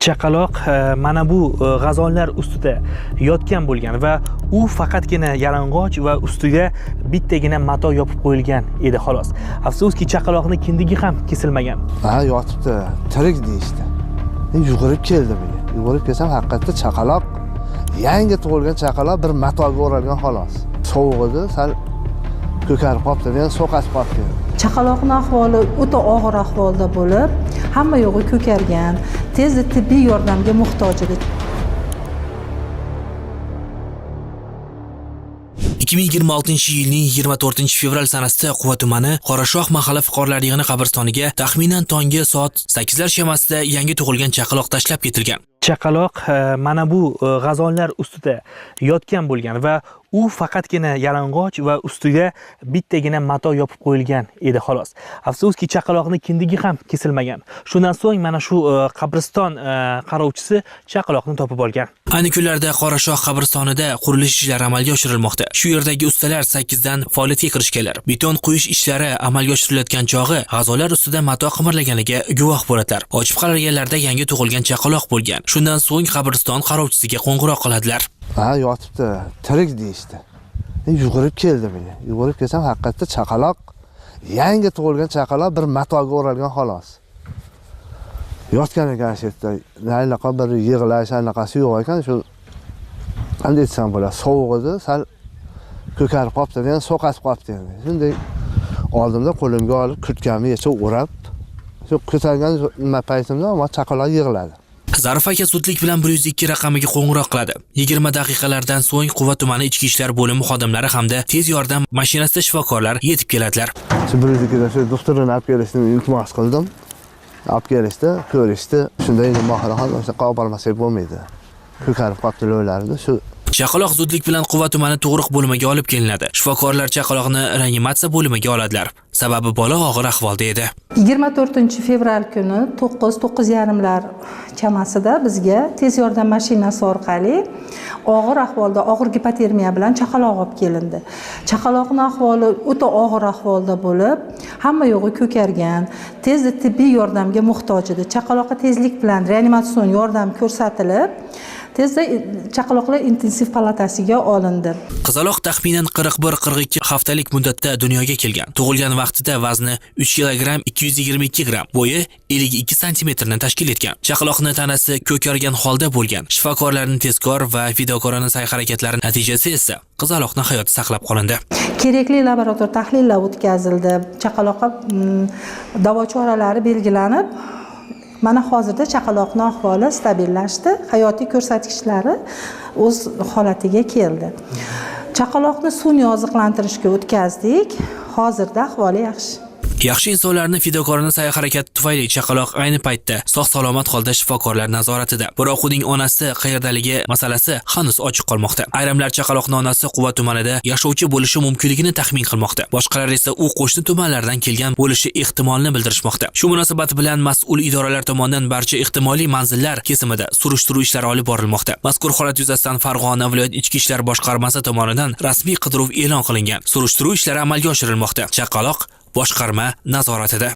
Chaqaloq mana bu g'azonlar ustida yotgan bo'lgan va u faqatgina yalang'och va ustiga bittagina mato yopib qo'yilgan edi xolos. Afsuski chaqaloqning kindigi ham kesilmagan. Ha, yotibdi, tirik deyishdi. Yugurib keldim men. Yugurib kelsam haqiqatda chaqaloq, yangi tug'ilgan chaqaloq bir matoga o'ralgan xolos. Sovuq edi, sal ko'karib qolibdi, yana so'qasib qolibdi. Chaqaloqning ahvoli o'ta og'ir ahvolda bo'lib, hamma yo'g'i ko'kargan, tezda tibbiy yordamga muhtoj edi. 2026-yilning 24-fevral sanasida Quva tumani Qorashoh mahalla fuqarolar yig'ini qabristoniga taxminan tongi soat 8lar shamasida yangi tug'ilgan chaqaloq tashlab ketilgan. Chaqaloq mana bu g'azonlar ustida yotgan bo'lgan va u faqatgina yalang'och va ustiga bittagina mato yopib qo'yilgan edi xolos. Afsuski chaqaloqning kindigi ham kesilmagan. Shundan so'ng mana shu qabriston qarovchisi chaqaloqni topib olgan. Ayni kunlarda Qorashoh qabristonida qurilish ishlari amalga oshirilmoqda. Shu yerdagi ustalar 8 dan faoliyatga kirishganlar. Beton quyish ishlari amalga oshirilayotgan chog'i g'azonlar ustida mato qimirlaganiga guvoh bo'ladilar. Ochib qaralganlarda yangi tug'ilgan chaqaloq bo'lgan. Shundan so'ng qabriston qarovchisiga qo'ng'iroq qiladilar. Ha, yotibdi, tirik deyishdi. Yugurib keldim men. Yugurib kelsam haqiqatda chaqaloq, yangi tug'ilgan chaqaloq bir matoga o'ralgan xolos. Yotgan ekan shu yerda. Naylaqa bir yig'lash anaqasi yo'q ekan, shu qanday desam bo'ladi, sovuq edi, sal ko'karib qolibdi, yana so'qasib qolibdi endi. Shunday oldimda qo'limga olib kutganimgacha o'rab, shu ko'targan nima paytimda ama chaqaloq yig'ladi. Zarif aka zudlik bilan 102 raqamiga qo'ng'iroq qiladi. 20 daqiqalardan so'ng Quva tumani ichki ishlar bo'limi xodimlari hamda tez yordam mashinasida shifokorlar yetib keladilar. Shu 102 da shu doktorni olib kelishni iltimos qildim. Olib kelishdi, ko'rishdi. Shunda endi Mohiraxon o'sha olib bormasak bo'lmaydi. Ko'karib qolibdi lo'ylarida shu. Chaqaloq zudlik bilan Quva tumani tug'ruq bo'limiga olib kelinadi. Shifokorlar chaqaloqni reanimatsiya bo'limiga oladilar. Sababi bola og'ir ahvolda edi. 24-fevral kuni 9:30lar chamasida bizga tez yordam mashinasi orqali og'ir ahvolda, og'ir gipotermiya bilan chaqaloq olib kelindi. Chaqaloqning ahvoli o'ta og'ir ahvolda bo'lib, hamma yo'g'i ko'kargan, tezda tibbiy yordamga muhtoj edi. Chaqaloqqa tezlik bilan reanimatsion yordam ko'rsatilib, tezda chaqaloqlar intensiv palatasiga olindi. Qizaloq taxminan 41-42 haftalik muddatda dunyoga kelgan. Tug'ilgan vaqtida vazni 3 kg 222 gram, bo'yi 52 sm ni tashkil etgan. Chaqaloqning tanasi ko'kargan holda bo'lgan. Shifokorlarning tezkor va fidokorona sa'y-harakatlari natijasi esa qizaloqning hayoti saqlab qolindi. Kerakli laborator tahlillar o'tkazildi. Chaqaloqqa davo choralari belgilanib, mana hozirda chaqaloqning ahvoli stabillashdi, hayotiy ko'rsatkichlari o'z holatiga keldi. Chaqaloqni sun'iy oziqlantirishga o'tkazdik. Hozirda ahvoli yaxshi. Yaxshi insonlarning fidokorona sa'y-harakati tufayli chaqaloq ayni paytda sog'-salomat holda shifokorlar nazoratida. Biroq uning onasi qayerdaligi masalasi hanuz ochiq qolmoqda. Ayrimlar chaqaloqning onasi Quva tumanida yashovchi bo'lishi mumkinligini taxmin qilmoqda. Boshqalar esa u qo'shni tumanlardan kelgan bo'lishi ehtimolini bildirishmoqda. Shu munosabat bilan mas'ul idoralar tomonidan barcha ehtimoliy manzillar kesimida surishtiruv ishlari olib borilmoqda. Mazkur holat yuzasidan Farg'ona viloyat ichki ishlar boshqarmasi tomonidan rasmiy qidiruv e'lon qilingan. Surishtiruv ishlari amalga oshirilmoqda. Chaqaloq boshqarma nazoratida.